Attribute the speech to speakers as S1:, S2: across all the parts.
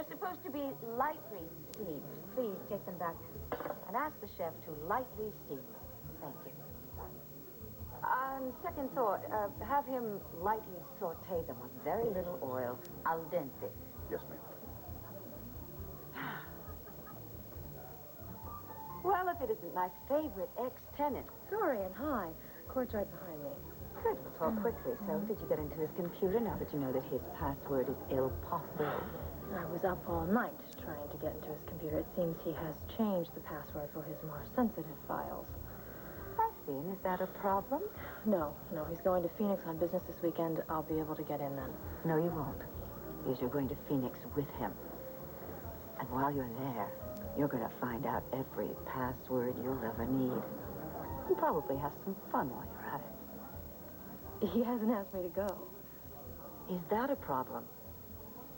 S1: They're supposed to be lightly steamed. Please take them back and ask the chef to lightly steam them. Thank you. On second thought, have him lightly saute them with very little oil, al dente.
S2: Yes, ma'am.
S1: Well, if it isn't my favorite ex-tenant.
S3: Dorian, hi. Court's right behind me.
S1: Good, we'll talk quickly. So, did you get into his computer now that you know that his password is Il Posto?
S3: I was up all night trying to get into his computer. It seems he has changed the password for his more sensitive files.
S1: I see. And is that a problem?
S3: No, he's going to Phoenix on business this weekend. I'll be able to get in then.
S1: No, you won't. Because you're going to Phoenix with him. And while you're there, you're going to find out every password you'll ever need. And probably have some fun while you're at it.
S3: He hasn't asked me to go.
S1: Is that a problem?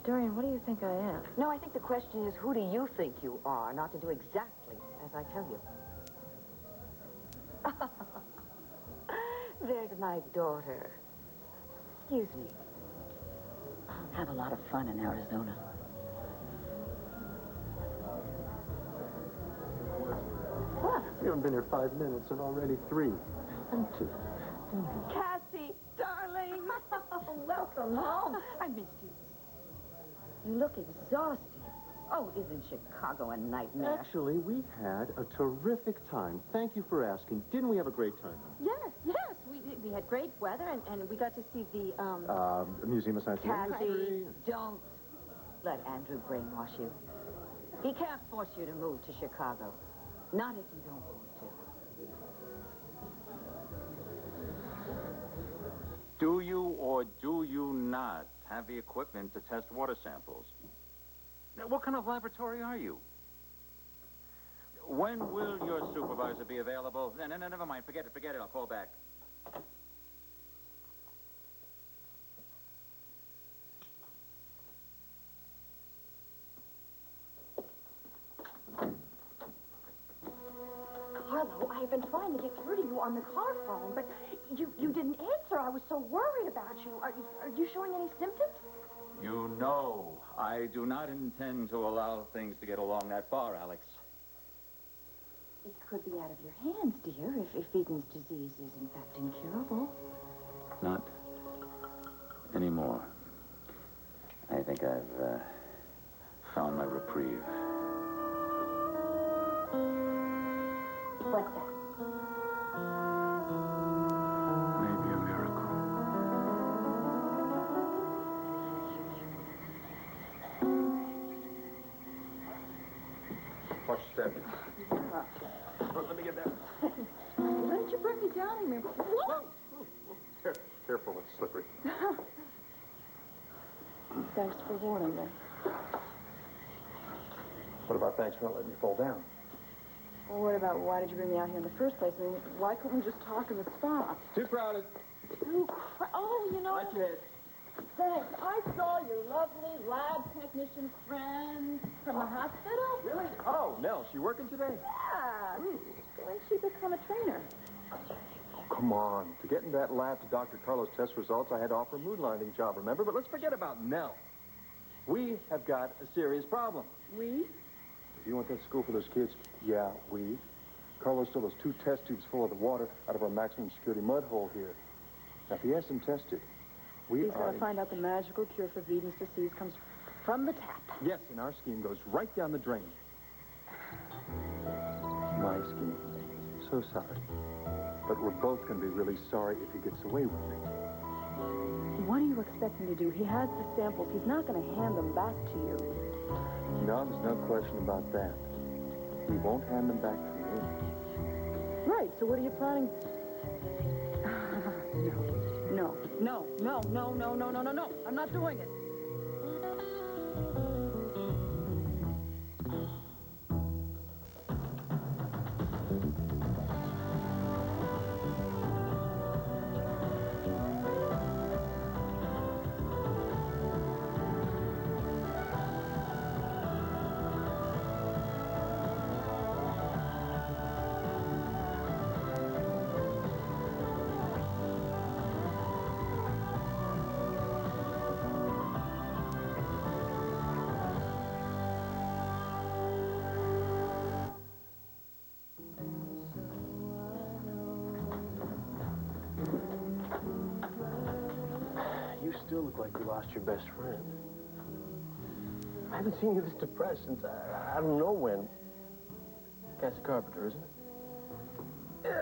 S3: Dorian, what do you think I am?
S1: No, I think the question is, who do you think you are, not to do exactly as I tell you. There's my daughter. Excuse me. Have a lot of fun in Arizona.
S2: What? We haven't been here 5 minutes and already 3. And 2.
S1: Cassie, darling. Welcome home. I missed you. You look exhausted. Oh, isn't Chicago a nightmare?
S2: Actually, we had a terrific time. Thank you for asking. Didn't we have a great time?
S3: Yes. We had great weather, and we got to see the,
S2: Museum of Science and
S1: Cassie,
S2: Industry.
S1: don't let Andrew brainwash you. He can't force you to move to Chicago. Not if you don't want to.
S4: Do you or do you not have the equipment to test water samples? Now, what kind of laboratory are you? When will your supervisor be available? No, never mind. Forget it. I'll call back.
S5: Carlo, I have been trying to get through to you on the car phone, but you didn't answer. I was so worried about you. Are you showing any symptoms?
S4: You know, I do not intend to allow things to get along that far, Alex.
S1: It could be out of your hands, dear, if Eden's disease is in fact incurable.
S4: Not anymore. I think I've found my reprieve.
S5: What's that?
S4: Maybe a miracle.
S2: Watch your step. Let me get that.
S5: Why did you bring me down here? What?
S2: Careful, it's slippery.
S5: Thanks for warning me.
S2: What about thanks for not letting me fall down?
S5: Well, what about why did you bring me out here in the first place? I mean, why couldn't we just talk in the spa?
S2: Too crowded.
S5: Oh, you know.
S2: Watch your head.
S5: Thanks. I saw your lovely lab technician friend from the hospital.
S2: Really? Oh, Nell, she working today?
S5: Yeah. When she become a trainer?
S2: Oh, come on. To get in that lab to Dr. Carlos' test results, I had to offer a moonlighting job, remember? But let's forget about Nell. We have got a serious problem.
S5: We?
S2: If you want that school for those kids, yeah, we. Carlos stole those 2 test tubes full of the water out of our maximum security mud hole here. Now, if he has them tested,
S5: He's going to find out the magical cure for Eden's disease comes from the tap.
S2: Yes, and our scheme goes right down the drain. My scheme. So sorry. But we're both going to be really sorry if he gets away with it.
S5: What do you expect him to do? He has the samples. He's not going to hand them back to you.
S2: No, there's no question about that. He won't hand them back to me.
S5: Right, so what are you planning? No. I'm not doing it.
S6: still look like you lost your best friend. I haven't seen you this depressed since I don't know when. Cassie Carpenter, isn't it?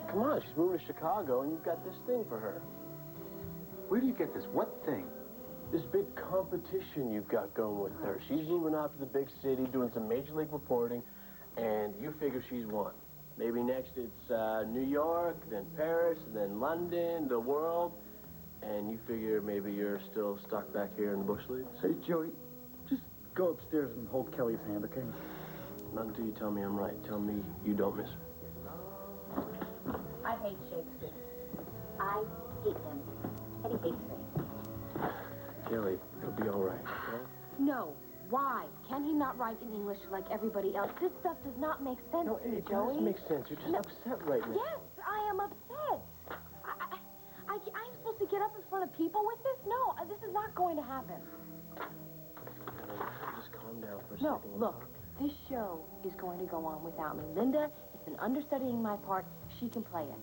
S6: Come on, she's moving to Chicago, and you've got this thing for her.
S2: Where do you get this? What thing?
S6: This big competition you've got going with her. She's moving off to the big city, doing some major league reporting, and you figure she's won. Maybe next it's New York, then Paris, then London, the world, and you figure maybe you're still stuck back here in the bush league?
S7: Hey, Joey, just go upstairs and hold Kelly's hand, okay?
S6: Not until you tell me I'm right. Tell me you don't miss her.
S1: I hate Shakespeare. I hate him. And he hates me.
S6: Kelly, it'll be all right, okay?
S5: No. Why? Can he not write in English like everybody else? This stuff does not make sense
S6: No,
S5: to me,
S6: it
S5: Joey.
S6: does make sense. You're just upset right now.
S5: Yes, I am upset. I'm supposed to get up in front of people with this? No, this is not going to happen.
S6: Just calm down for a
S5: No,
S6: second.
S5: look, this show is going to go on without me. Linda has been understudying my part. She can play it.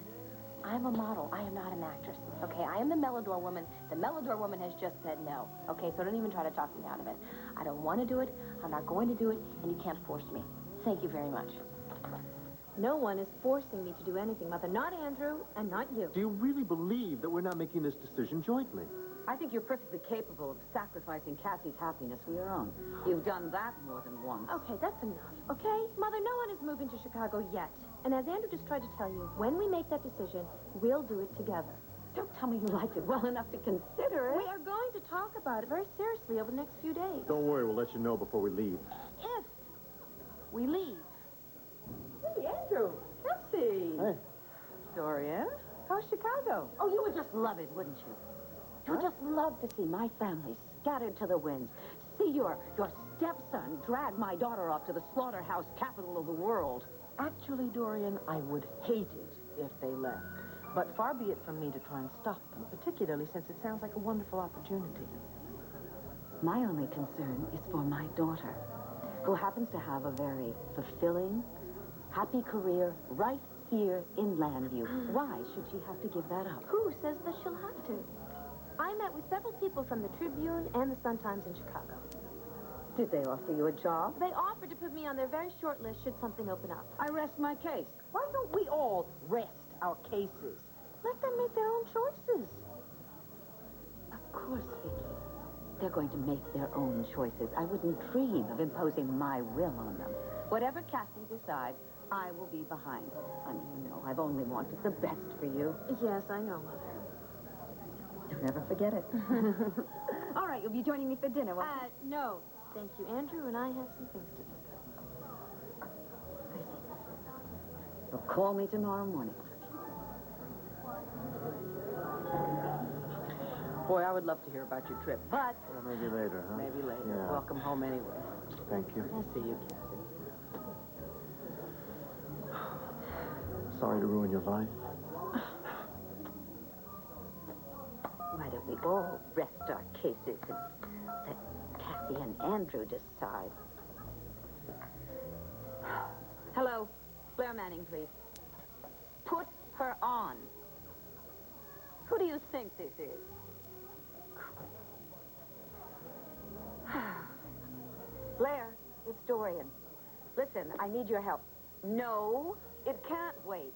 S5: I'm a model. I am not an actress, okay? I am the Melodor woman. The Melodor woman has just said no, okay? So don't even try to talk me out of it. I don't want to do it. I'm not going to do it, and you can't force me. Thank you very much.
S3: No one is forcing me to do anything, Mother. Not Andrew, and not you.
S2: Do you really believe that we're not making this decision jointly?
S1: I think you're perfectly capable of sacrificing Cassie's happiness for your own. You've done that more than once.
S3: Okay, that's enough, okay? Mother, no one is moving to Chicago yet. And as Andrew just tried to tell you, when we make that decision, we'll do it together.
S1: Don't tell me you liked it well enough to consider it.
S3: We are going to talk about it very seriously over the next few days.
S2: Don't worry, we'll let you know before we leave.
S5: If we leave.
S1: Hey, Andrew. Cassie.
S2: Hey.
S1: Dorian. How's Chicago? Oh, you would just love it, wouldn't you? You would just love to see my family scattered to the winds. See your stepson drag my daughter off to the slaughterhouse capital of the world.
S8: Actually, Dorian, I would hate it if they left. But far be it from me to try and stop them, particularly since it sounds like a wonderful opportunity.
S1: My only concern is for my daughter, who happens to have a very fulfilling, happy career right here in Landview. Why should she have to give that up?
S3: Who says that she'll have to? I met with several people from the Tribune and the Sun-Times in Chicago.
S1: Did they offer you a job?
S3: They offered to put me on their very short list should something open up.
S1: I rest my case.
S8: Why don't we all rest our cases?
S3: Let them make their own choices.
S1: Of course, Vicky. They're going to make their own choices. I wouldn't dream of imposing my will on them. Whatever Cassie decides, I will be behind. Honey, you know, I've only wanted the best for you.
S3: Yes, I know, Mother.
S1: You'll never forget it. All right, you'll be joining me for dinner, won't you?
S3: No. Thank you. Andrew and I have some things to do.
S1: I see. Well, call me tomorrow morning.
S8: Boy, I would love to hear about your trip, but
S2: Well, maybe later, huh?
S8: maybe later.
S2: Yeah.
S8: Welcome home anyway.
S2: Thank you.
S8: I'll see you, Cassie.
S2: Sorry to ruin your life.
S1: Why don't we all rest our cases and let Cassie and Andrew decide? Hello. Blair Manning, please. Put her on. Who do you think this is? Blair, it's Dorian. Listen, I need your help. No, it can't wait.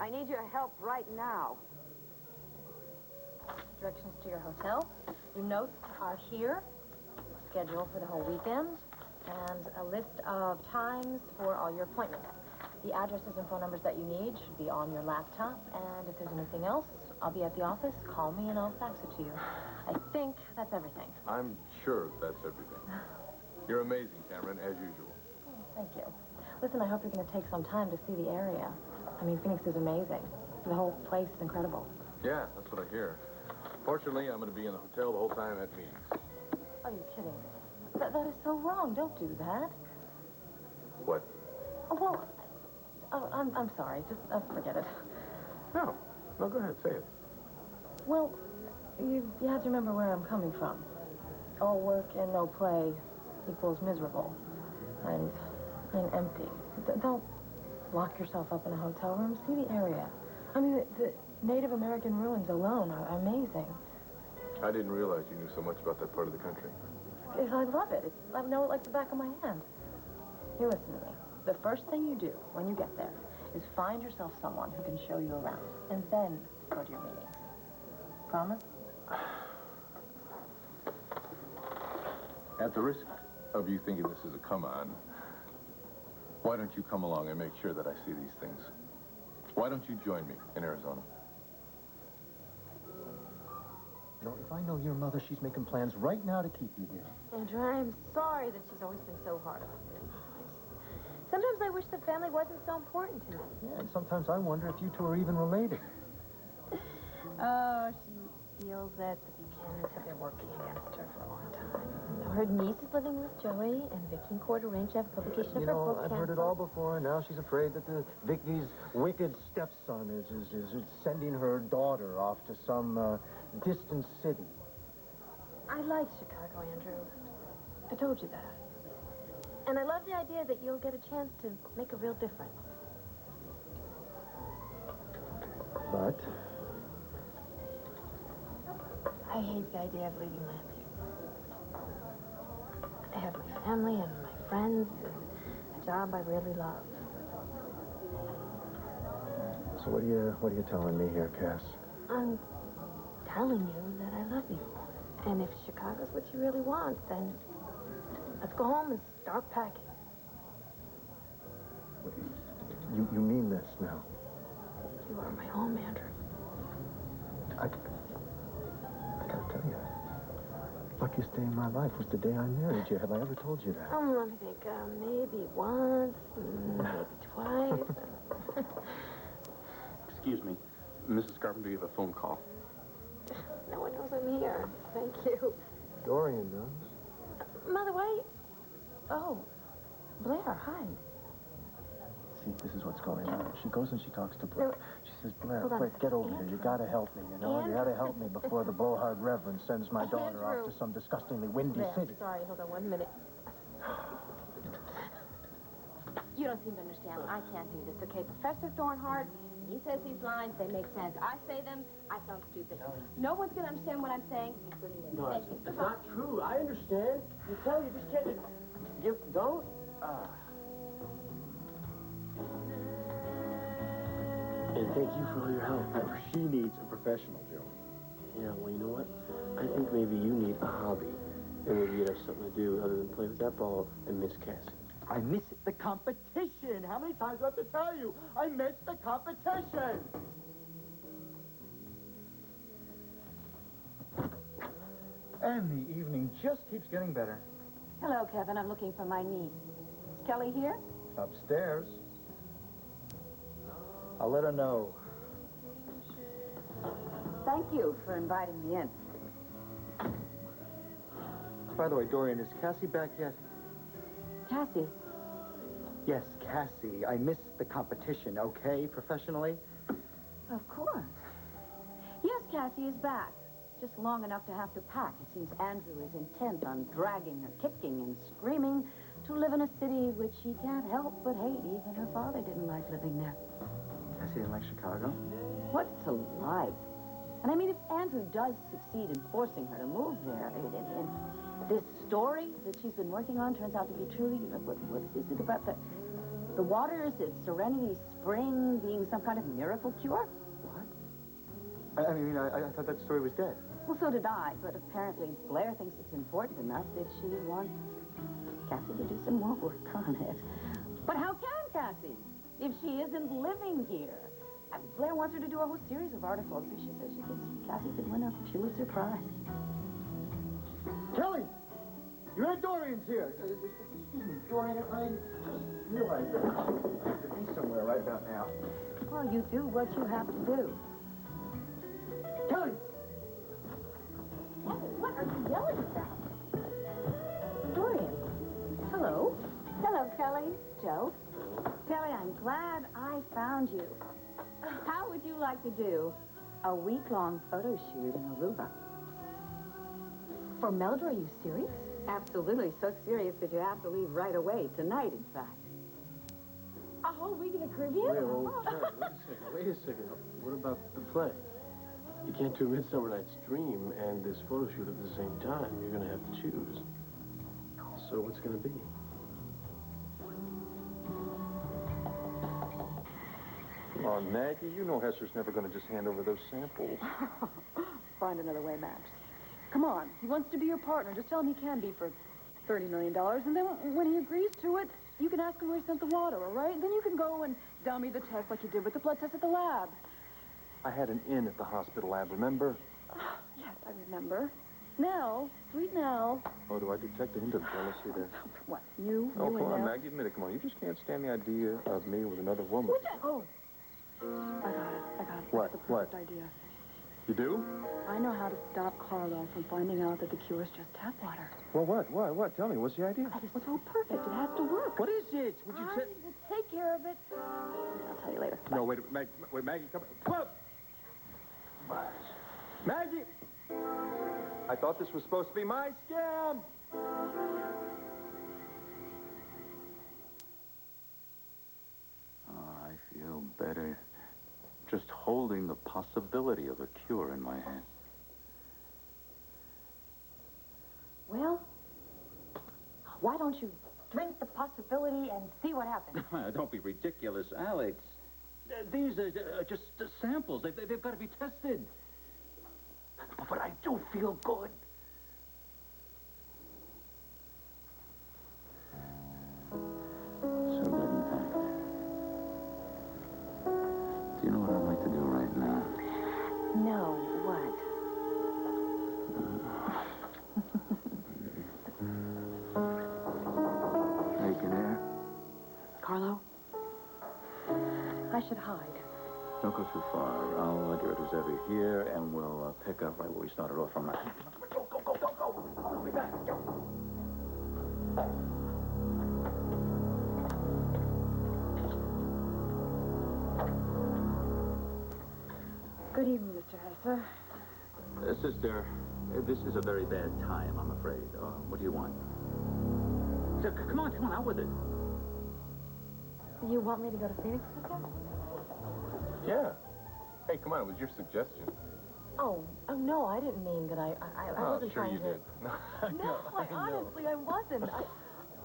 S1: I need your help right now.
S3: Directions to your hotel. Your notes are here. Schedule for the whole weekend. And a list of times for all your appointments. The addresses and phone numbers that you need should be on your laptop. And if there's anything else, I'll be at the office. Call me and I'll fax it to you. I think that's everything.
S9: I'm sure that's everything. You're amazing, Cameron, as usual.
S3: Thank you. Listen, I hope you're going to take some time to see the area. I mean, Phoenix is amazing. The whole place is incredible.
S9: Yeah, that's what I hear. Fortunately, I'm going to be in the hotel the whole time at meetings.
S3: Are you kidding me? That is so wrong. Don't do that.
S9: What?
S3: Oh, well, I'm sorry. Just forget it.
S9: No, go ahead, say it.
S3: Well, you have to remember where I'm coming from. All work and no play equals miserable and empty. Don't lock yourself up in a hotel room. See the area. I mean, Native American ruins alone are amazing.
S9: I didn't realize you knew so much about that part of the country.
S3: I love it. I know it like the back of my hand. You listen to me. The first thing you do when you get there is find yourself someone who can show you around, and then go to your meetings. Promise?
S9: At the risk of you thinking this is a come-on, why don't you come along and make sure that I see these things? Why don't you join me in Arizona?
S2: You know, if I know your mother, she's making plans right now to keep you here.
S3: Andrew, I'm sorry that she's always been so hard on you. Sometimes I wish the family wasn't so important to me.
S2: Yeah, and sometimes I wonder if you two are even related.
S3: Oh, she feels that the Buchanans have been working against her for a long time. Her niece is living with Joey, and Vicky and Court arranged to have a publication of her book
S2: I've heard it all before. Now she's afraid that Vicky's wicked stepson is sending her daughter off to some distant city.
S3: I like Chicago, Andrew. I told you that. And I love the idea that you'll get a chance to make a real difference.
S2: But
S3: I hate the idea of leaving Lansing. I have my family and my friends and a job I really love.
S2: so what are you telling me here, Cass?
S3: I'm telling you that I love you. And if Chicago's what you really want, then let's go home and start packing.
S2: You mean this now?
S3: You are my home, Andrew.
S2: I gotta tell you, luckiest day of my life was the day I married you. Have I ever told you that?
S3: Let me think. Maybe once, maybe twice.
S6: Excuse me. Mrs. Carpenter, you have a phone call.
S3: No one knows I'm here. Thank you.
S2: Dorian knows.
S3: Mother, why? Oh, Blair, hi.
S2: See, this is what's going on. She goes and she talks to Blair. She says, Blair,
S3: Hold on.
S2: quick, get over here. You gotta help me, you know? You gotta help me before the blowhard reverend sends my daughter off
S3: Andrew.
S2: to some disgustingly windy
S3: Blair,
S2: city.
S3: sorry, hold on 1 minute.
S5: You don't seem to understand. I can't do this, okay? Professor Thornhart, he says these lines, they make sense. I say them, I sound stupid. No one's going to understand what I'm saying, including me.
S6: No,
S5: Thank you.
S6: it's not true. I understand. You tell you just can't. You don't. And thank you for all your help.
S7: She needs a professional, Joe.
S6: Yeah, well, you know what? I think maybe you need a hobby. And maybe you'd have something to do other than play with that ball and miss Cassie.
S7: I miss the competition. How many times do I have to tell you? I miss the competition. And the evening just keeps getting better.
S1: Hello, Kevin. I'm looking for my niece. Is Kelly here?
S7: Upstairs. I'll let her know.
S1: Thank you for inviting me in.
S7: By the way, Dorian, is Cassie back yet?
S1: Cassie.
S7: Yes, Cassie. I missed the competition, okay, professionally?
S1: Of course. Yes, Cassie is back. Just long enough to have to pack. It seems Andrew is intent on dragging her, kicking and screaming to live in a city which she can't help but hate. Even her father didn't like living there.
S7: Cassie didn't like Chicago?
S1: What's to like? And I mean, if Andrew does succeed in forcing her to move there, and this story that she's been working on turns out to be true, you know, what is it about the waters at Serenity Spring being some kind of miracle cure?
S7: What? I mean, I thought that story was dead.
S1: Well, so did I, but apparently Blair thinks it's important enough that she wants Cassie to do some more work on it. But how can Cassie, if she isn't living here? Blair wants her to do a whole series of articles. She says she thinks Cassie could win a Pulitzer Prize.
S7: Kelly! Your Aunt Dorian's here. Excuse me, Dorian, I just realized that I have to be somewhere right about now.
S1: Well, you do what you have to do.
S7: Kelly!
S3: What are you yelling about? Dorian.
S1: Hello. Hello, Kelly. Joe. Kelly, I'm glad I found you. How would you like to do a week-long photo shoot in Aruba?
S3: For Meldra, are you serious?
S1: Absolutely. So serious that you have to leave right away. Tonight, in fact.
S3: Oh, whole week in the Caribbean?
S6: Wait, wait a second. What about the play? You can't do Midsummer Night's Dream and this photo shoot at the same time. You're going to have to choose. So what's going to be?
S2: Come on, Maggie. You know Hester's never going to just hand over those samples.
S10: Find another way, Max. Come on. He wants to be your partner. Just tell him he can be for $30 million. And then when he agrees to it, you can ask him where he sent the water, all right? Then you can go and dummy the test like you did with the blood test at the lab.
S2: I had an in at the hospital lab, remember?
S10: Yes, I remember. Now, sweet Nell.
S2: Oh, do I detect a hint of jealousy there?
S10: What, you?
S2: Oh,
S10: you
S2: come
S10: and
S2: on,
S10: Nell?
S2: Maggie, admit it. Come on. You just can't stand the idea of me with another woman.
S10: What's that? Oh. I got it.
S2: What?
S10: That's the perfect idea.
S2: You do?
S10: I know how to stop Carlo from finding out that the cure is just tap water.
S2: Well, what? What? Tell me, what's the idea?
S10: That is so perfect. It has to work.
S2: What is it? Would you say...
S10: I will take care of it. I'll tell you later.
S2: No, wait, Maggie, come up. Maggie! I thought this was supposed to be my scam!
S4: I feel better just holding the possibility of a cure in my hand.
S1: Well, why don't you drink the possibility and see what happens?
S4: Don't be ridiculous, Alex. These are just samples. They've got to be tested. But I do feel good. So good, in fact. Do you know what I'd like to do right now?
S1: No, what?
S4: Taking air.
S10: Carlo? I should hide.
S4: Don't go too far. I'll get Reserve over here, and we'll pick up right where we started off from. Go. I'll be back. Go.
S10: Good evening, Mr. Hesser.
S4: Sister, this is a very bad time, I'm afraid. What do you want? Come on, out with it.
S3: You want me to go to Phoenix with you?
S9: Yeah. Hey, come on, it was your suggestion.
S3: Oh, no, I didn't mean that I wasn't
S9: sure
S3: trying
S9: you
S3: to...
S9: did.
S3: No, honestly, I wasn't.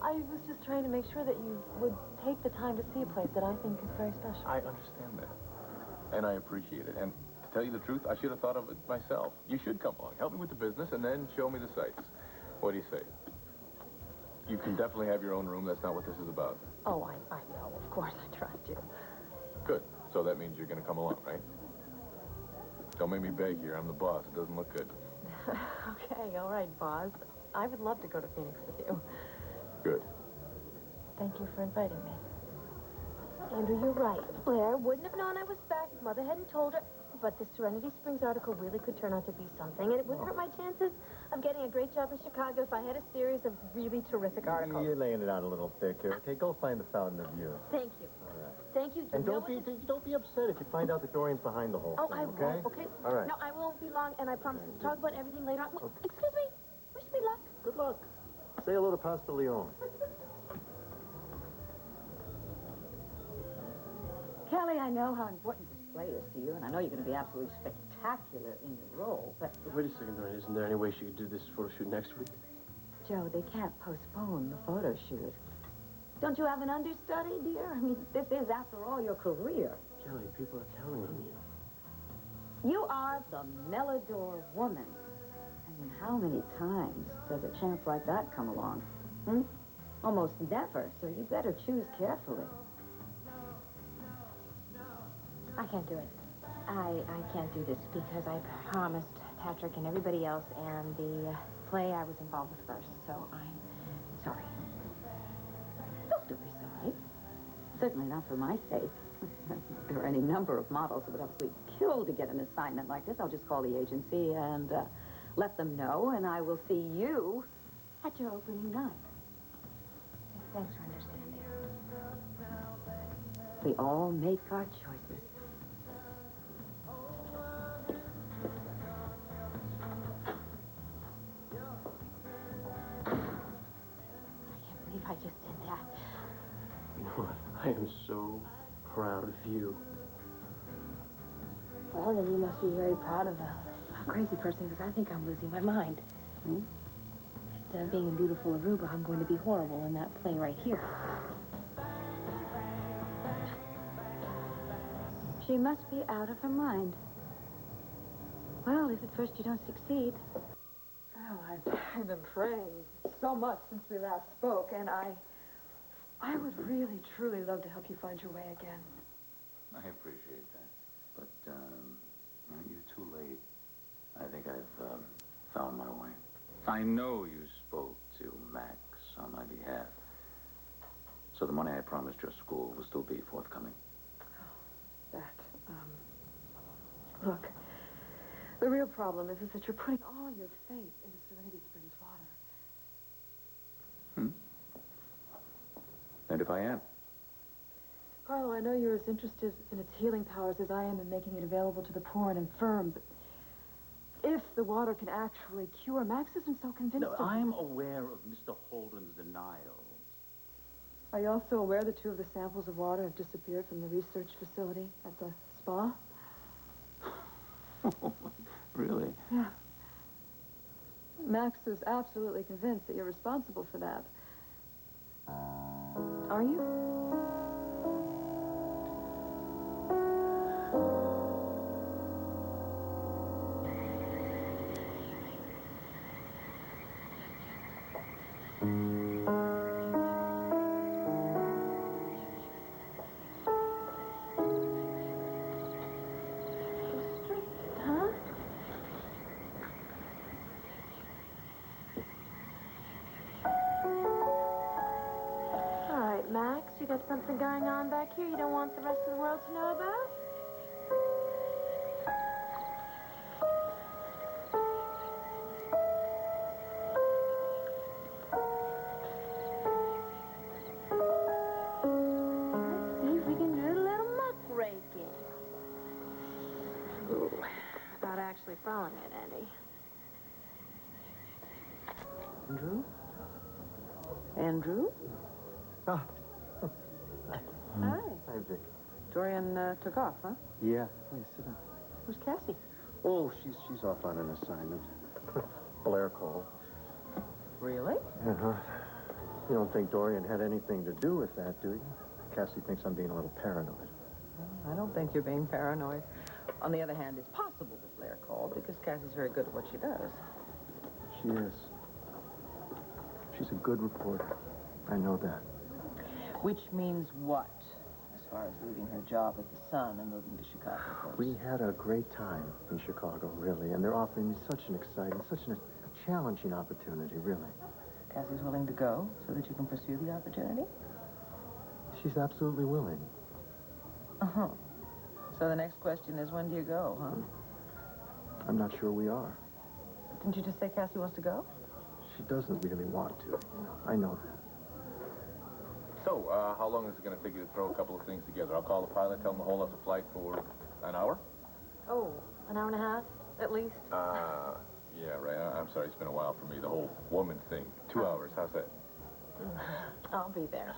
S3: I was just trying to make sure that you would take the time to see a place that I think is very special.
S9: I understand that. And I appreciate it. And to tell you the truth, I should have thought of it myself. You should come along, help me with the business, and then show me the sights. What do you say? You can definitely have your own room. That's not what this is about.
S3: Oh, I know. Of course I trust you.
S9: Good. So that means you're going to come along, right? Don't make me beg here. I'm the boss. It doesn't look good.
S3: Okay, all right, boss. I would love to go to Phoenix with you.
S9: Good.
S3: Thank you for inviting me. Andrew, you're right. Blair wouldn't have known I was back if Mother hadn't told her. But the Serenity Springs article really could turn out to be something, and it wouldn't hurt my chances of getting a great job in Chicago if I had a series of really terrific articles.
S7: You're laying it out a little thick here. Okay, go find the Fountain of Youth.
S3: Thank you.
S7: All right.
S3: Thank you.
S7: And don't be upset if you find out that Dorian's behind the whole
S3: Oh,
S7: thing,
S3: I
S7: okay?
S3: won't. Okay.
S7: All right.
S3: No, I won't be long, and I promise to talk about everything later on. Well, excuse me. Wish me luck.
S7: Good luck. Say hello to Pasta Leone.
S1: Kelly, I know how important this play is to you, and I know you're going to be absolutely spectacular in your role, but...
S6: Wait a second, Dorian. Isn't there any way she could do this photo shoot next week?
S1: Joe, they can't postpone the photo shoot. Don't you have an understudy, dear? I mean, this is, after all, your career.
S6: Kelly, people are counting on you.
S1: You are the Melodor woman. I mean, how many times does a chance like that come along? Almost never, so you better choose carefully.
S5: I can't do it. I can't do this because I promised Patrick and everybody else and the play I was involved with first, so I'm sorry.
S1: Don't be sorry. Certainly not for my sake. There are any number of models who would absolutely kill to get an assignment like this. I'll just call the agency and let them know, and I will see you at your opening night.
S5: Thanks for understanding.
S1: We all make our choices.
S5: I can't believe I just did that.
S6: You know what? I am so proud of you.
S5: Well, then you must be very proud of a crazy person, because I think I'm losing my mind. Instead of being a beautiful Aruba, I'm going to be horrible in that play right here.
S1: She must be out of her mind. Well, if at first you don't succeed.
S10: Well, I've been praying so much since we last spoke, and I would really, truly love to help you find your way again.
S4: I appreciate that. But, you're too late. I think I've found my way. I know you spoke to Max on my behalf. So the money I promised your school will still be forthcoming.
S10: Look, the real problem is that you're putting all your faith into Serenity Springs water.
S4: And if I am?
S10: Carlo, I know you're as interested in its healing powers as I am in making it available to the poor and infirm, but if the water can actually cure, Max isn't so convinced
S4: No,
S10: of
S4: I'm aware of Mr. Holden's denials.
S10: Are you also aware that 2 of the samples of water have disappeared from the research facility at the spa?
S4: Really?
S10: Yeah. Max is absolutely convinced that you're responsible for that. Are you?
S3: Max, you got something going on back here you don't want the rest of the world to know about?
S5: Let's see if we can do a little muck raking.
S3: Ooh, without actually following it, Andy.
S8: Andrew? Andrew?
S7: Ah.
S8: Hi.
S7: Hi, Vic.
S8: Dorian took off, huh?
S7: Yeah. Please sit down.
S8: Where's Cassie?
S7: Oh, she's off on an assignment. Blair called.
S8: Really?
S7: Uh-huh. You don't think Dorian had anything to do with that, do you? Cassie thinks I'm being a little paranoid.
S8: I don't think you're being paranoid. On the other hand, it's possible that Blair called because Cassie's very good at what she does.
S7: She is. She's a good reporter. I know that.
S8: Which means what, as far as leaving her job at the Sun and moving to Chicago?
S7: We had a great time in Chicago, really, and they're offering me such an exciting, such a challenging opportunity, really.
S8: Cassie's willing to go so that you can pursue the opportunity?
S7: She's absolutely willing.
S8: Uh-huh. So the next question is, when do you go, huh?
S7: I'm not sure we are.
S8: Didn't you just say Cassie wants to go?
S7: She doesn't really want to, you know. I know that.
S9: So, how long is it going to take you to throw a couple of things together? I'll call the pilot, tell him to hold up the flight for an hour?
S3: Oh, an hour and a half, at least?
S9: Yeah, right. I'm sorry, it's been a while for me. The whole woman thing. 2 hours, how's that?
S3: I'll be there.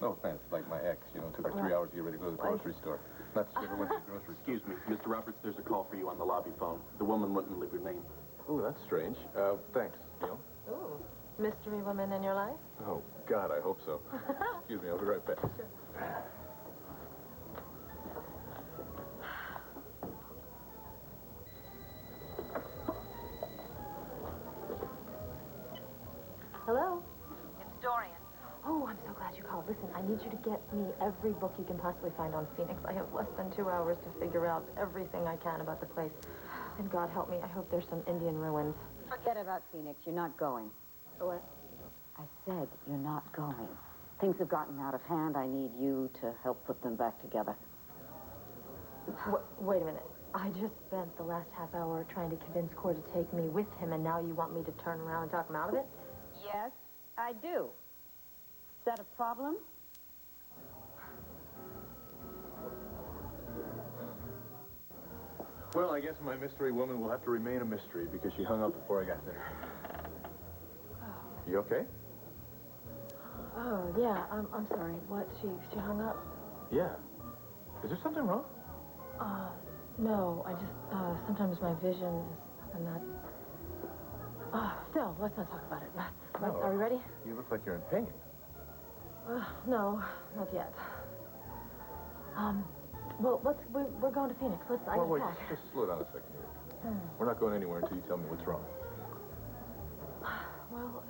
S9: No offense, like my ex, you know, it took her 3 hours to get ready to go to the grocery store. That's ever went to the grocery store.
S6: Excuse me, Mr. Roberts, there's a call for you on the lobby phone. The woman wouldn't leave her name.
S9: Ooh, that's strange. Thanks, Neil.
S3: Ooh, mystery woman in your life?
S9: Oh, God, I hope so. Excuse me, I'll be right back.
S3: Hello? It's Dorian. Oh, I'm so glad you called. Listen, I need you to get me every book you can possibly find on Phoenix. I have less than 2 hours to figure out everything I can about the place. And God help me, I hope there's some Indian ruins.
S1: Forget about Phoenix. You're not going.
S3: What?
S1: I said you're not going. Things have gotten out of hand. I need you to help put them back together.
S3: Wait a minute. I just spent the last half hour trying to convince Core to take me with him, and now you want me to turn around and talk him out of it?
S1: Yes, I do. Is that a problem?
S9: Well, I guess my mystery woman will have to remain a mystery because she hung up before I got there. You okay?
S3: Oh, yeah, I'm sorry. What? She hung up?
S9: Yeah. Is there something wrong?
S3: No, I just, sometimes my vision is, I'm not... No, let's not talk about it.
S9: No.
S3: Are we ready?
S9: You look like you're in pain.
S3: No, not yet. Well, we're going to Phoenix. I
S9: Well,
S3: need
S9: wait,
S3: to pack.
S9: just slow down a second here. We're not going anywhere until you tell me what's wrong.
S3: Well,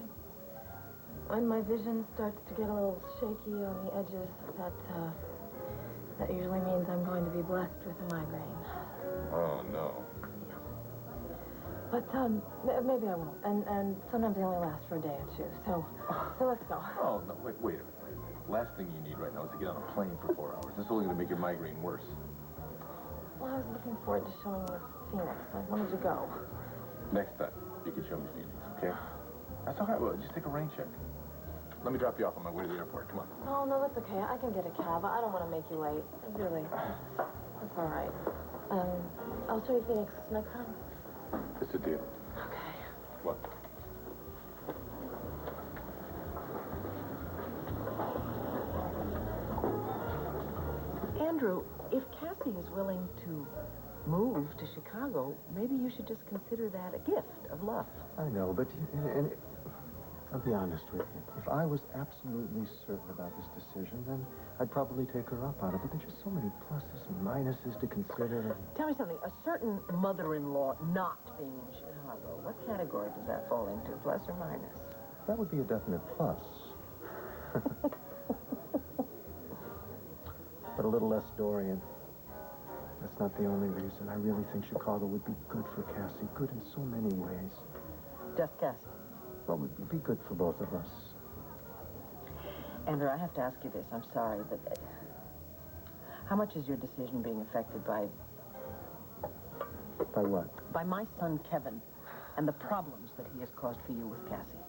S3: when my vision starts to get a little shaky on the edges, that usually means I'm going to be blessed with a migraine.
S9: Oh, no.
S3: But, maybe I won't. And sometimes they only last for a day or two. So let's go.
S9: Oh, no, wait a minute. Last thing you need right now is to get on a plane for 4 hours. This is only going to make your migraine worse.
S3: Well, I was looking forward to showing you Phoenix. I wanted to go.
S9: Next time, you can show me Phoenix, okay? That's all right. Well, just take a rain check. Let me drop you off on my way to the airport. Come on.
S3: Oh, no, that's okay. I can get a cab. I don't want to make you late. Really. That's all right. I'll show you Phoenix next time.
S9: It's a deal.
S3: Okay.
S9: What?
S8: Andrew, if Cassie is willing to move to Chicago, maybe you should just consider that a gift of love.
S7: I know, but and I'll be honest with you. If I was absolutely certain about this decision, then I'd probably take her up on it. But there's just so many pluses and minuses to consider.
S8: Tell me something, a certain mother-in-law not being in Chicago, what category does that fall into, plus or minus?
S7: That would be a definite plus. But a little less Dorian. That's not the only reason. I really think Chicago would be good for Cassie. Good in so many ways.
S8: Just Cassie.
S7: Well, it would be good for both of us.
S8: Andrew, I have to ask you this. I'm sorry, but how much is your decision being affected by...
S7: By what?
S8: By my son, Kevin, and the problems that he has caused for you with Cassie?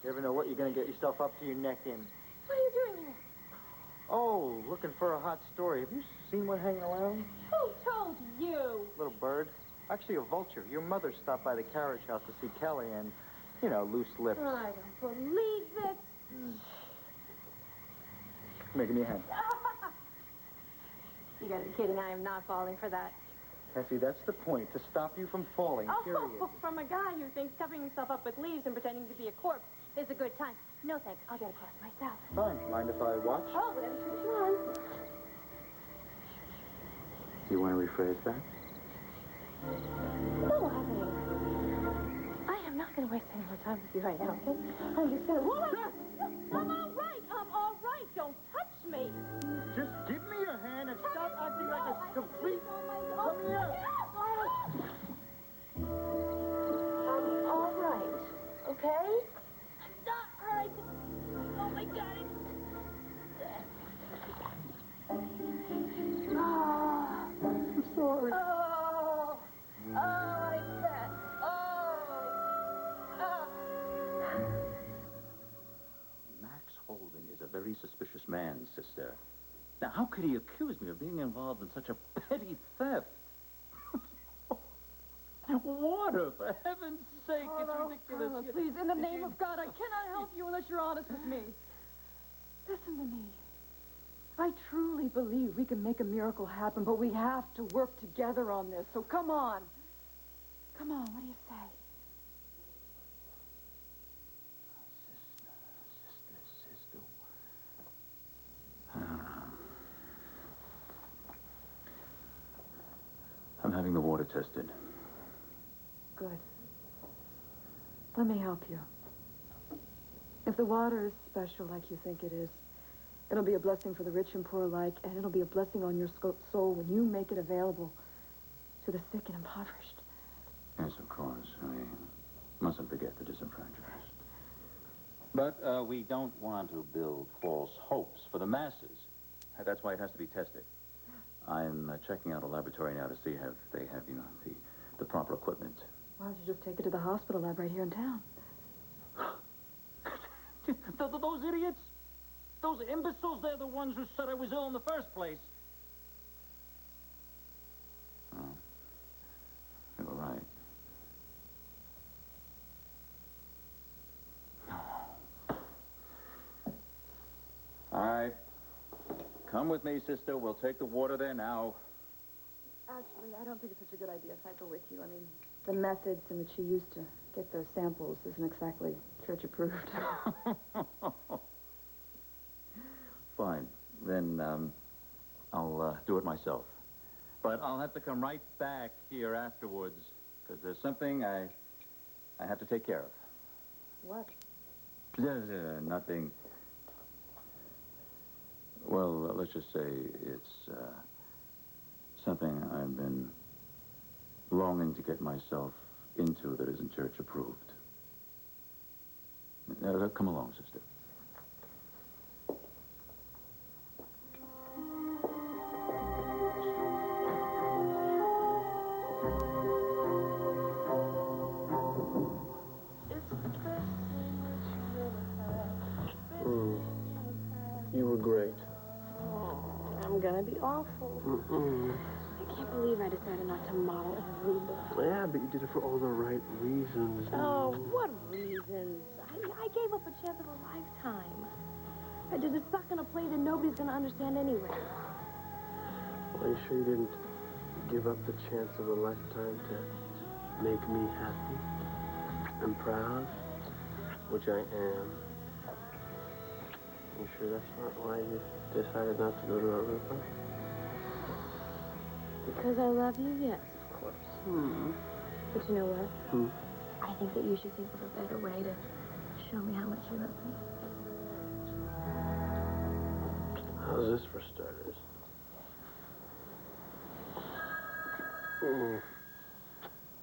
S11: You ever know what you're going to get yourself up to your neck in?
S5: What are you doing here?
S11: Oh, looking for a hot story. Have you seen one hanging around?
S5: Who told you?
S11: Little bird. Actually, a vulture. Your mother stopped by the carriage house to see Kelly and, you know, loose lips.
S5: I don't believe this.
S11: Making me happy.
S5: You gotta be kidding. I am not falling for that.
S11: Cassie, that's the point, to stop you from falling, period.
S5: Oh, from a guy who thinks covering himself up with leaves and pretending to be a corpse is a good time. No, thanks. I'll get across myself.
S11: Fine. Mind if I watch?
S5: Oh, whatever suits you on.
S11: You want to rephrase that?
S5: No, honey. I am not gonna waste any more time with you right now, okay? I'm just gonna... I'm all right. I'm all right. Don't touch me.
S11: Just give me your hand and stop acting like a complete... Come here!
S5: I'm all right, okay? I'm not right. Oh, my God.
S11: I'm sorry.
S5: I bet.
S4: Max Holding is a very suspicious man, sister. Now, how could he accuse me of being involved in such a petty theft? Water, for heaven's sake, it's ridiculous.
S10: Carla, please, in the name of God, I cannot help you unless you're honest with me. Listen to me. I truly believe we can make a miracle happen, but we have to work together on this. So come on. Come on, what do you say?
S4: Sister. I don't know. I'm having the water tested.
S10: Good. Let me help you. If the water is special like you think it is, it'll be a blessing for the rich and poor alike, and it'll be a blessing on your soul when you make it available to the sick and impoverished.
S4: Yes, of course. We mustn't forget the disenfranchised. But we don't want to build false hopes for the masses. That's why it has to be tested. I'm checking out a laboratory now to see if they have, you know, the proper equipment.
S10: Why don't you just take it to the hospital lab right here in town?
S12: Those idiots? Those imbeciles, they're the ones who said I was ill in the first place.
S4: Oh. You were right. All right. Come with me, sister. We'll take the water there now.
S10: Actually, I don't think it's such a good idea if I go with you. I mean, the methods in which you used to get those samples isn't exactly church-approved.
S4: Fine. Then, I'll do it myself. But I'll have to come right back here afterwards, because there's something I have to take care of.
S10: What?
S4: Nothing. Well, let's just say it's something I've been longing to get myself into that isn't church approved. Come along, sister.
S6: You were great.
S5: I'm gonna be awful. I can't believe I decided not to model Aruba.
S6: Yeah, but you did it for all the right reasons.
S5: Oh, what reasons? I gave up a chance of a lifetime. I just was stuck in a play that nobody's gonna understand anyway.
S6: Well, are you sure you didn't give up the chance of a lifetime to make me happy and proud? Which I am. You sure that's not why you decided not to go to Aruba?
S5: Because I love you, yes, of course. But you know what? I think that you should think of a better way to show me how much you love me.
S6: How's this for starters?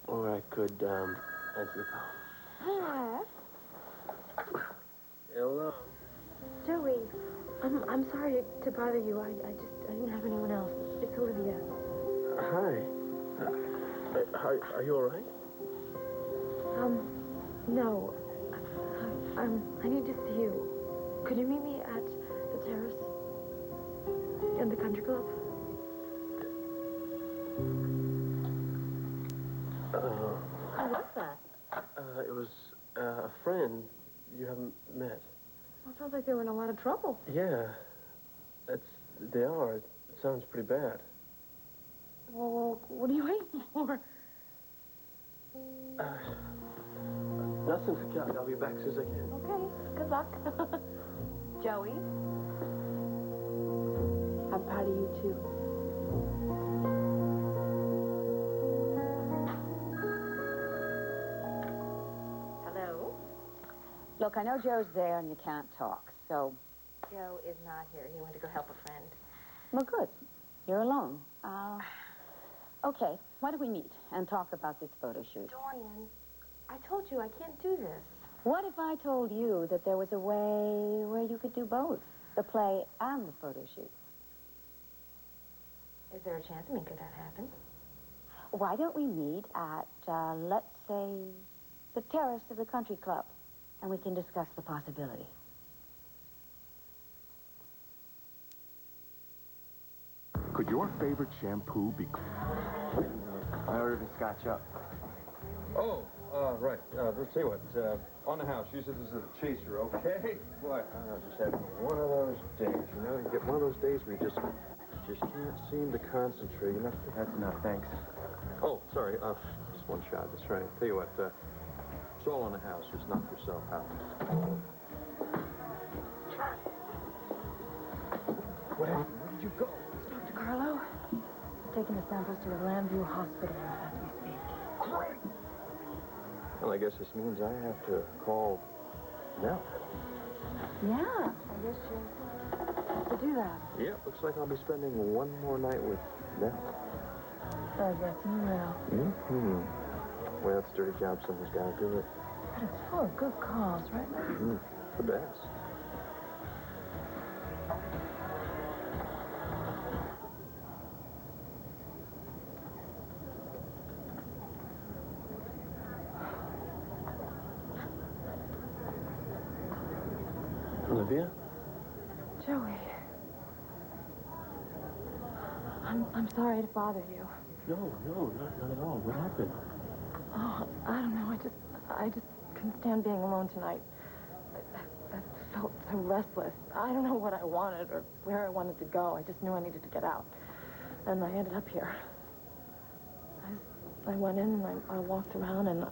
S6: Or I could, answer the phone. Hello.
S5: Joey, I'm sorry to bother you. I didn't have anyone else. It's Olivia.
S6: Hi. Are you all right?
S5: No. I need to see you. Could you meet me at the terrace? In the country club? Who was that?
S6: It was, a friend you haven't met.
S5: Well, it sounds like they were in a lot of trouble.
S6: Yeah. They are. It sounds pretty bad.
S5: Well, what are you waiting for?
S6: Nothing. I'll be back as soon as I can.
S5: Okay, good luck. Joey, I'm proud of you, too.
S1: Hello? Look, I know Joe's there and you can't talk, so...
S3: Joe is not here. He went to go help a friend.
S1: Well, good. You're alone. Okay, why don't we meet and talk about this photo shoot?
S3: Dorian, I told you I can't do this.
S1: What if I told you that there was a way where you could do both, the play and the photo shoot?
S3: Is there a chance? I mean, could that happen?
S1: Why don't we meet at, let's say, the terrace of the country club, and we can discuss the possibility.
S13: Could your favorite shampoo be...
S7: I ordered a Scotch up.
S2: Oh, right. Let's see what. On the house, use it as a chaser, okay? Boy, I just had one of those days, you know? You get one of those days where you just can't seem to concentrate.
S7: That's enough, thanks.
S2: Oh, sorry. Just one shot. That's right. Tell you what, it's all on the house. Just knock yourself out. Where did you go?
S5: Dr. Carlo, taking the samples to the Lambview Hospital as we speak.
S2: Great. Well, I guess this means I have to call Nell.
S5: Yeah, I guess you'll have to do that.
S2: Yeah, looks like I'll be spending one more night with Nell.
S5: I guess you will.
S2: Well, it's a dirty job. Someone's got to do it.
S5: But it's full of good cause, right, Max?
S2: The best.
S6: Olivia?
S5: Joey. I'm sorry to bother you.
S6: No, not at all. What happened?
S5: Oh, I don't know. I just couldn't stand being alone tonight. I felt so restless. I don't know what I wanted or where I wanted to go. I just knew I needed to get out. And I ended up here. I went in and I walked around and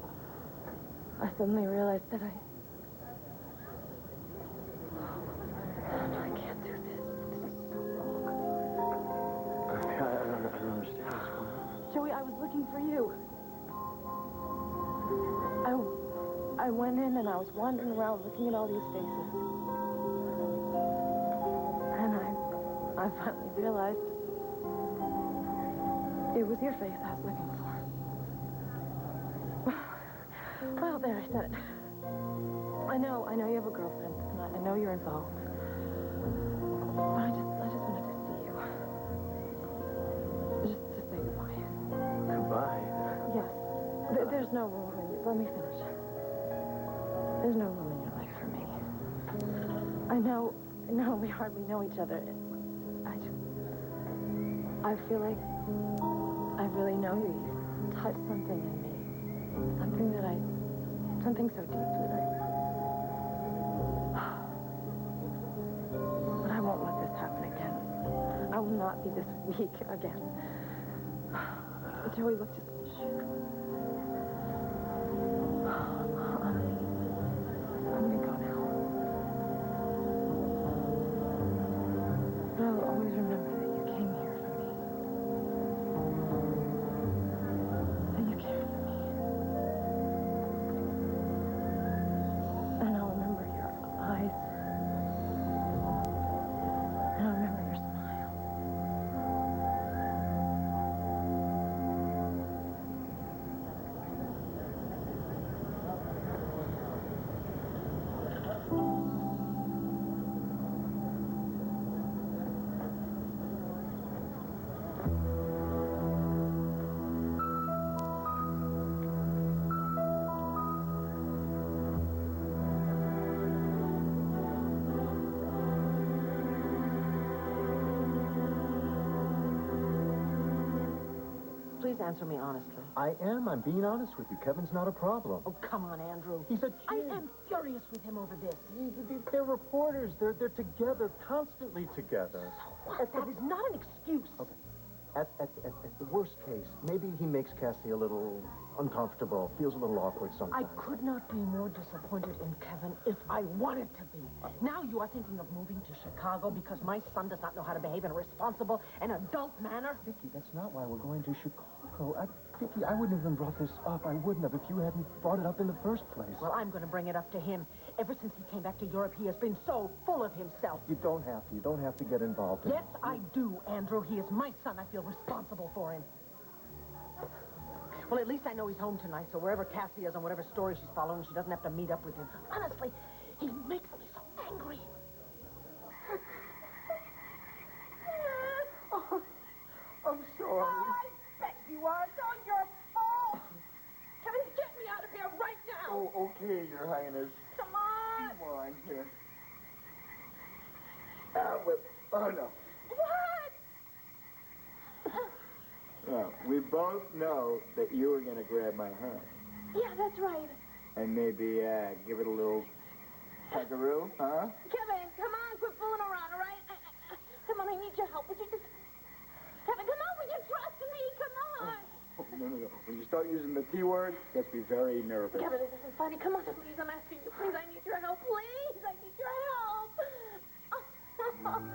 S5: I suddenly realized that I can't do this. This is so wrong.
S6: I don't understand what's going on.
S5: Joey, I was looking for you. I went in and I was wandering around looking at all these faces. And I finally realized it was your face I was looking for. Well, there, I said it. I know you have a girlfriend, and I know you're involved. But I just wanted to see you. Just to say goodbye.
S6: Goodbye?
S5: Yes. There's no room in you. Let me finish. There's no room in your life for me. I know we hardly know each other. I feel like I really know you. You touched something in me. Something so deep that But I won't let this happen again. I will not be this weak again. Joey, look, just... I'm gonna go now. But I'll always remember that you came here for me. That you cared for me. And I'll remember your eyes. And I'll remember your smile.
S8: Please answer me honestly.
S7: I am. I'm being honest with you. Kevin's not a problem.
S8: Oh, come on, Andrew.
S7: He's a kid.
S8: I am furious with him over this.
S7: They're reporters. They're together, constantly together.
S8: What? That is not an excuse.
S7: Okay. At the worst case, maybe he makes Cassie a little uncomfortable, feels a little awkward
S8: I
S7: sometimes.
S8: could not be more disappointed in Kevin if I wanted to be. Now you are thinking of moving to Chicago because my son does not know how to behave in a responsible and adult manner?
S7: Vicky, that's not why we're going to Chicago. Vicky, I wouldn't have even brought this up. I wouldn't have if you hadn't brought it up in the first place.
S8: Well, I'm going to bring it up to him. Ever since he came back to Europe, he has been so full of himself.
S7: You don't have to. You don't have to get involved in
S8: Yes, I do, Andrew. He is my son. I feel responsible for him. Well, at least I know he's home tonight, so wherever Cassie is and whatever story she's following, she doesn't have to meet up with him. Honestly, he makes me so angry.
S14: Oh, I'm sorry.
S5: I bet you are. It's all your fault. Kevin, get me out of here right now.
S14: Oh, okay, Your Highness.
S5: Come on.
S14: Come on here. Oh, no. Well, we both know that you were going to grab my hand.
S5: Yeah, that's right.
S14: And maybe give it a little tuggaroo, huh?
S5: Kevin, come on, quit fooling around, all right? Come on, I need your help. Would you just... Kevin, come on, will you trust me? Come on.
S14: Oh, no. When you start using the T word, just be very nervous.
S5: Kevin, this isn't funny. Come on, please, I'm asking you. Please, I need your help. Please, I need your help. Come on.